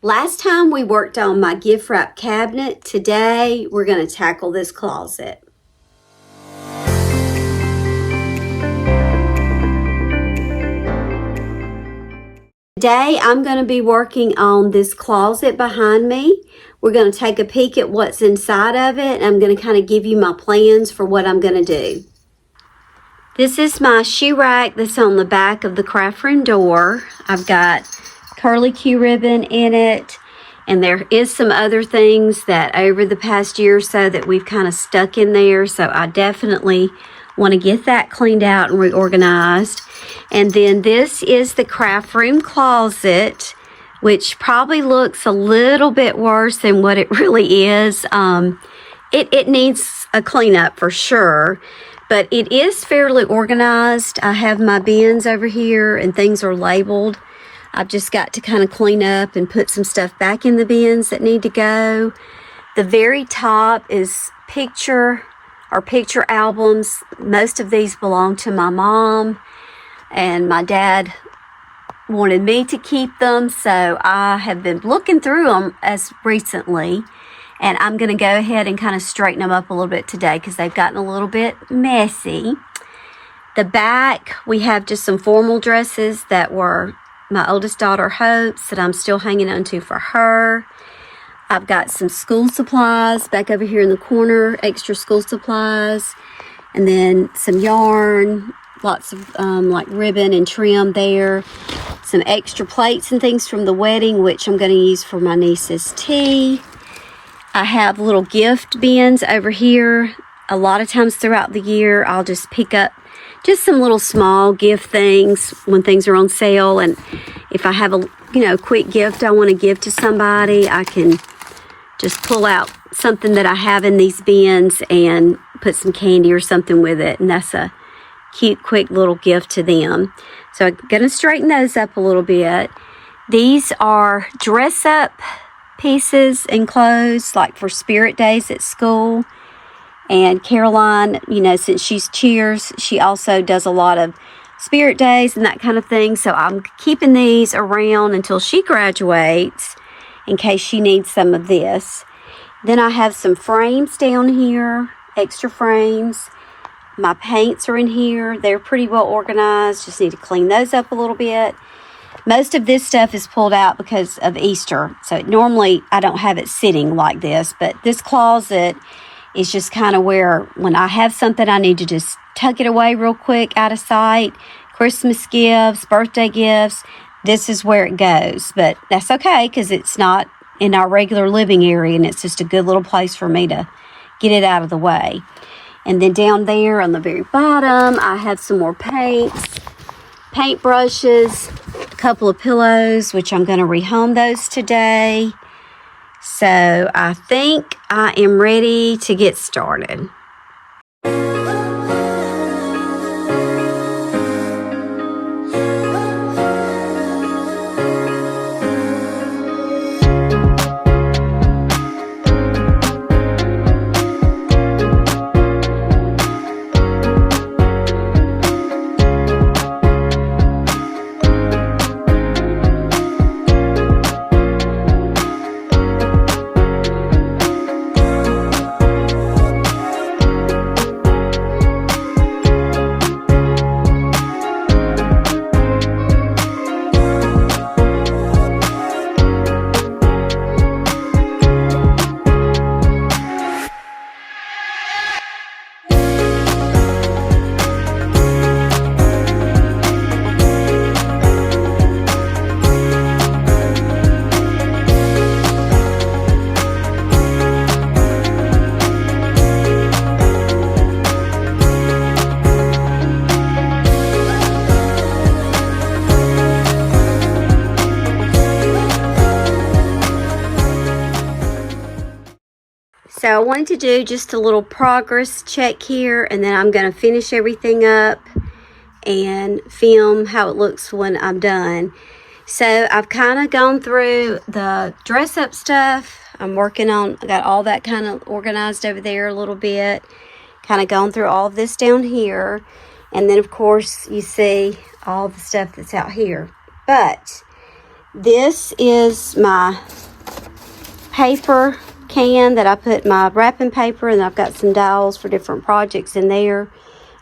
Last time we worked on my gift wrap cabinet. Today we're going to tackle this closet. Today I'm going to be working on this closet behind me. We're going to take a peek at what's inside of it, and I'm going to kind of give you my plans for what I'm going to do. This is my shoe rack that's on the back of the craft room door. I've got curly Q ribbon in it, and there is some other things that over the past year or so that we've kind of stuck in there, so I definitely want to get that cleaned out and reorganized. And then this is the craft room closet, which probably looks a little bit worse than what it really is. It needs a cleanup for sure, but it is fairly organized. I have my bins over here and things are labeled. I've just got to kind of clean up and put some stuff back in the bins that need to go. The very top is picture albums. Most of these belong to my mom, and my dad wanted me to keep them, so I have been looking through them as recently, and I'm going to go ahead and kind of straighten them up a little bit today because they've gotten a little bit messy. The back, we have just some formal dresses that were my oldest daughter Hope's that I'm still hanging on to for her. I've got some school supplies back over here in the corner, extra school supplies, and then some yarn, lots of like ribbon and trim there, some extra plates and things from the wedding, which I'm going to use for my niece's tea. I have little gift bins over here. A lot of times throughout the year, I'll just pick up just some little small gift things when things are on sale, and if I have a quick gift I want to give to somebody, I can just pull out something that I have in these bins and put some candy or something with it, and that's a cute quick little gift to them. So I'm going to straighten those up a little bit. These are dress up pieces and clothes like for spirit days at school. And Caroline, since she's cheers, she also does a lot of spirit days and that kind of thing. So I'm keeping these around until she graduates in case she needs some of this. Then I have some frames down here, extra frames. My paints are in here. They're pretty well organized. Just need to clean those up a little bit. Most of this stuff is pulled out because of Easter. So normally I don't have it sitting like this, but this closet is just kind of where when I have something I need to just tuck it away real quick out of sight. Christmas gifts, birthday gifts, this is where it goes. But that's okay because it's not in our regular living area, and it's just a good little place for me to get it out of the way. And then down there on the very bottom, I have some more paints, paint brushes, a couple of pillows, which I'm going to rehome those today. So I think I am ready to get started. So I wanted to do just a little progress check here, and then I'm going to finish everything up and film how it looks when I'm done. So I've kind of gone through the dress up stuff. I got all that kind of organized over there a little bit. Kind of gone through all of this down here. And then of course you see all the stuff that's out here. But this is my paper can that I put my wrapping paper, and I've got some dowels for different projects in there.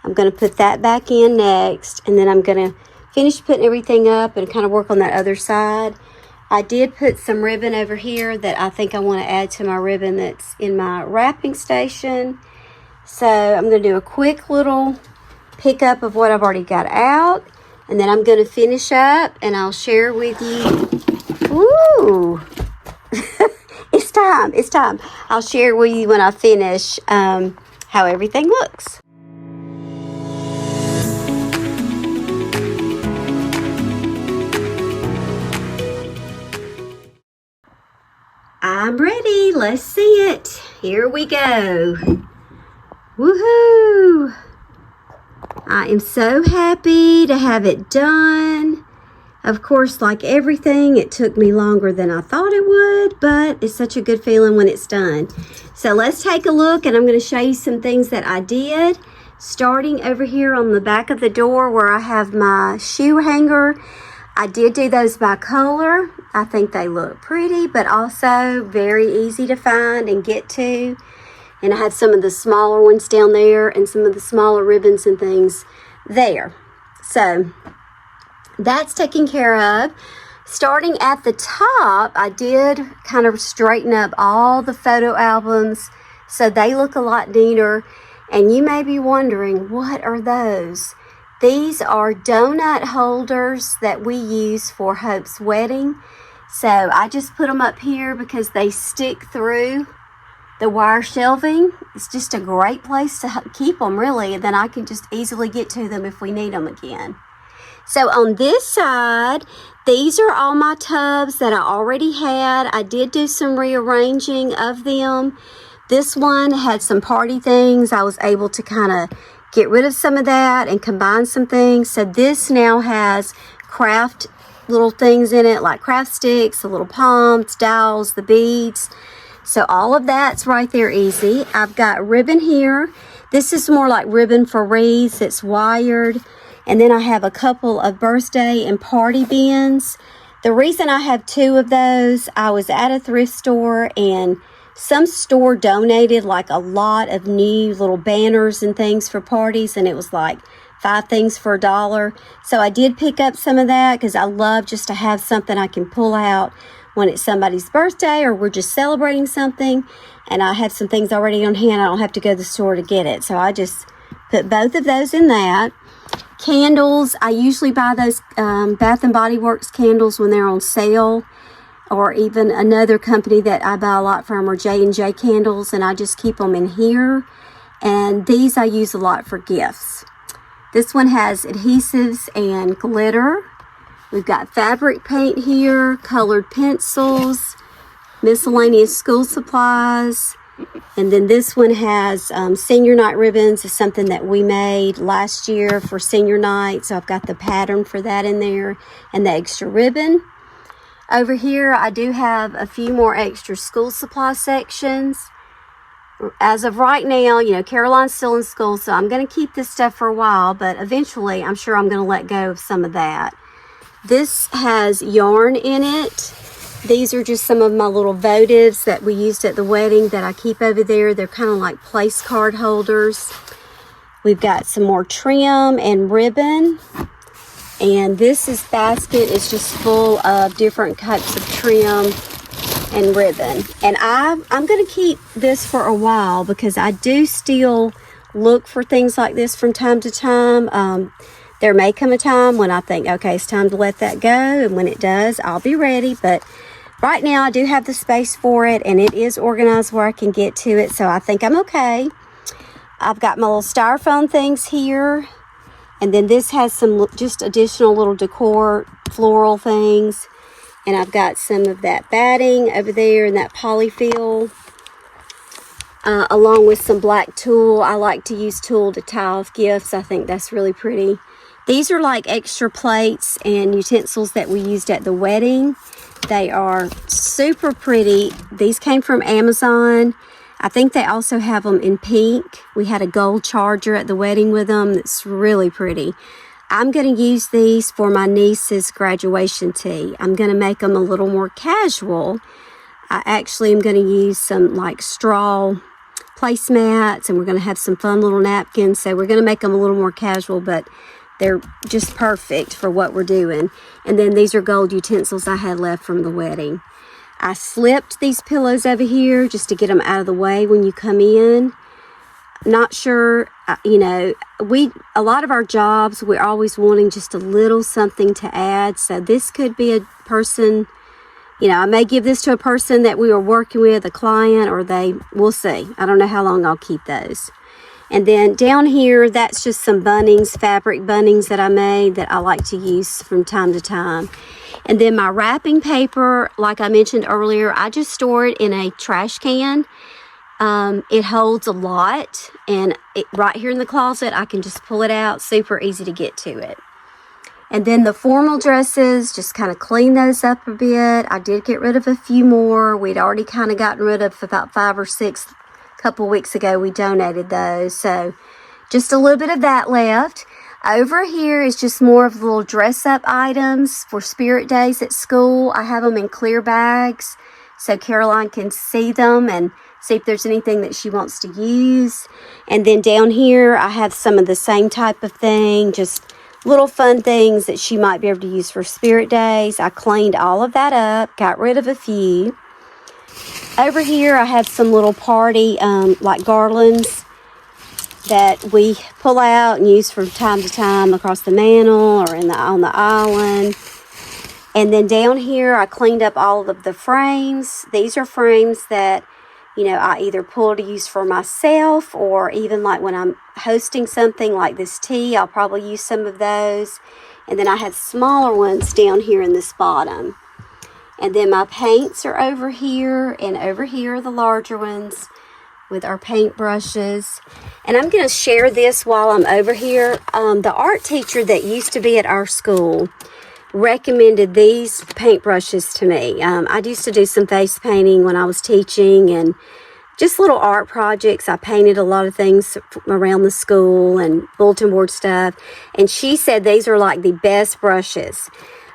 I'm going to put that back in next, and then I'm going to finish putting everything up and kind of work on that other side. I did put some ribbon over here that I think I want to add to my ribbon that's in my wrapping station. So I'm going to do a quick little pickup of what I've already got out, and then I'm going to finish up and I'll share with you. Ooh, it's time. I'll share with you when I finish how everything looks. I'm ready. Let's see it. Here we go. Woohoo! I am so happy to have it done. Of course, like everything, it took me longer than I thought it would, but it's such a good feeling when it's done. So let's take a look, and I'm going to show you some things that I did. Starting over here on the back of the door where I have my shoe hanger, I did do those by color. I think they look pretty, but also very easy to find and get to. And I have some of the smaller ones down there and some of the smaller ribbons and things there. So that's taken care of. Starting at the top, I did kind of straighten up all the photo albums so they look a lot neater. And you may be wondering, what are those? These are donut holders that we use for Hope's wedding. So I just put them up here because they stick through the wire shelving. It's just a great place to keep them, really, and then I can just easily get to them if we need them again. So on this side, these are all my tubs that I already had. I did do some rearranging of them. This one had some party things. I was able to kind of get rid of some of that and combine some things. So this now has craft little things in it, like craft sticks, the little palms, dowels, the beads. So all of that's right there easy. I've got ribbon here. This is more like ribbon for wreaths. It's wired. And then I have a couple of birthday and party bins. The reason I have two of those, I was at a thrift store and some store donated like a lot of new little banners and things for parties, and it was like 5 things for $1. So I did pick up some of that because I love just to have something I can pull out when it's somebody's birthday or we're just celebrating something, and I have some things already on hand. I don't have to go to the store to get it. So I just put both of those in that. Candles, I usually buy those Bath & Body Works candles when they're on sale, or even another company that I buy a lot from are J&J candles, and I just keep them in here. And these I use a lot for gifts. This one has adhesives and glitter. We've got fabric paint here, colored pencils, miscellaneous school supplies. And then this one has senior night ribbons. It's something that we made last year for senior night. So I've got the pattern for that in there and the extra ribbon. Over here, I do have a few more extra school supply sections. As of right now, you know, Caroline's still in school, so I'm going to keep this stuff for a while, but eventually I'm sure I'm going to let go of some of that. This has yarn in it. These are just some of my little votives that we used at the wedding that I keep over there. They're kind of like place card holders. We've got some more trim and ribbon. And this basket is just full of different types of trim and ribbon. And I'm going to keep this for a while because I do still look for things like this from time to time. There may come a time when I think, okay, it's time to let that go. And when it does, I'll be ready. But right now I do have the space for it, and it is organized where I can get to it. So I think I'm okay. I've got my little styrofoam things here. And then this has some just additional little decor floral things. And I've got some of that batting over there and that polyfill, along with some black tulle. I like to use tulle to tie off gifts. I think that's really pretty. These are like extra plates and utensils that we used at the wedding. They are super pretty. These came from Amazon. I think they also have them in pink. We had a gold charger at the wedding with them. It's really pretty. I'm going to use these for my niece's graduation tea. I'm going to make them a little more casual. I actually am going to use some like straw placemats, and we're going to have some fun little napkins. So we're going to make them a little more casual, but they're just perfect for what we're doing. And then these are gold utensils I had left from the wedding. I slipped these pillows over here just to get them out of the way when you come in. Not sure, you know, a lot of our jobs, we're always wanting just a little something to add. So this could be a person, you know, I may give this to a person that we are working with, a client, or we'll see. I don't know how long I'll keep those. And then down here, that's just some bunnings, fabric bunnings that I made that I like to use from time to time. And then my wrapping paper, like I mentioned earlier, I just store it in a trash can. It holds a lot, and right here in the closet, I can just pull it out, super easy to get to it. And then the formal dresses, just kind of clean those up a bit. I did get rid of a few more. We'd already kind of gotten rid of about 5 or 6 a couple weeks ago. We donated those, so just a little bit of that left. Over here is just more of the little dress-up items for spirit days at school. I have them in clear bags so Caroline can see them and see if there's anything that she wants to use. And then down here, I have some of the same type of thing, just little fun things that she might be able to use for spirit days. I cleaned all of that up, got rid of a few. Over here, I have some little party, like garlands that we pull out and use from time to time across the mantle or on the island. And then down here, I cleaned up all of the frames. These are frames that, you know, I either pull to use for myself, or even like when I'm hosting something like this tea, I'll probably use some of those. And then I have smaller ones down here in this bottom. And then my paints are over here, and over here are the larger ones with our paint brushes. And I'm going to share this while I'm over here. The art teacher that used to be at our school recommended these paint brushes to me. I used to do some face painting when I was teaching, and just little art projects. I painted a lot of things around the school and bulletin board stuff. And she said these are like the best brushes.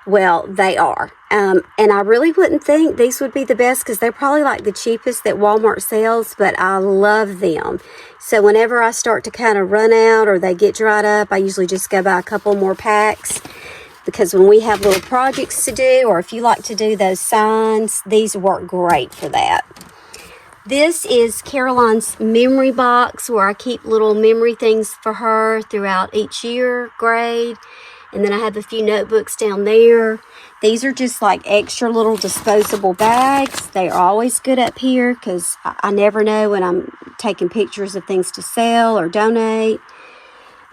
Well, they are. And I really wouldn't think these would be the best because they're probably like the cheapest that Walmart sells, but I love them. So whenever I start to kind of run out or they get dried up, I usually just go buy a couple more packs, because when we have little projects to do, or if you like to do those signs, these work great for that. This is Caroline's memory box where I keep little memory things for her throughout each year, grade. And then I have a few notebooks down there. These are just like extra little disposable bags. They are always good up here because I never know when I'm taking pictures of things to sell or donate.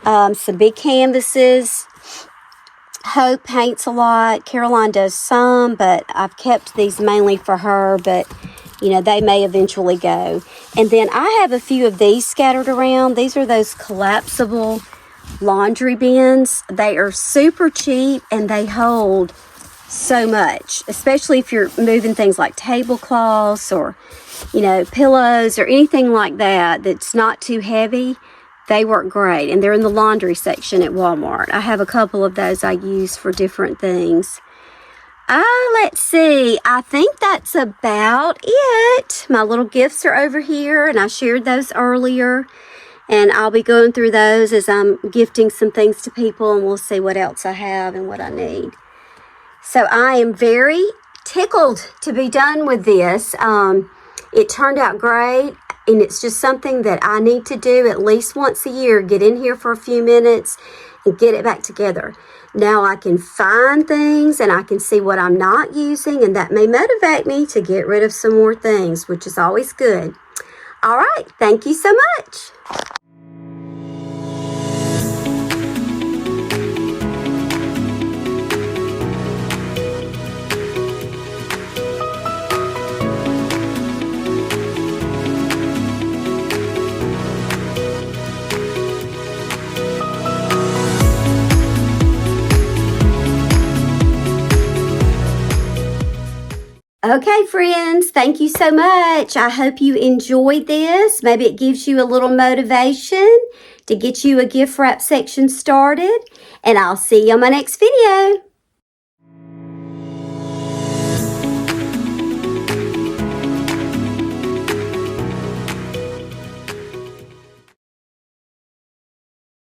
Some big canvases. Hope paints a lot. Caroline does some, but I've kept these mainly for her, but you know, they may eventually go. And then I have a few of these scattered around. These are those collapsible laundry bins. They are super cheap and they hold so much, especially if you're moving things like tablecloths or, you know, pillows or anything like that that's not too heavy. They work great, and they're in the laundry section at Walmart. I have a couple of those I use for different things. Let's see. I think that's about it. My little gifts are over here, and I shared those earlier. And I'll be going through those as I'm gifting some things to people, and we'll see what else I have and what I need. So I am very tickled to be done with this. It turned out great. And it's just something that I need to do at least once a year. Get in here for a few minutes and get it back together. Now I can find things and I can see what I'm not using, and that may motivate me to get rid of some more things, which is always good. All right, thank you so much. Okay, friends, thank you so much. I hope you enjoyed this. Maybe it gives you a little motivation to get you a gift wrap section started. And I'll see you on my next video.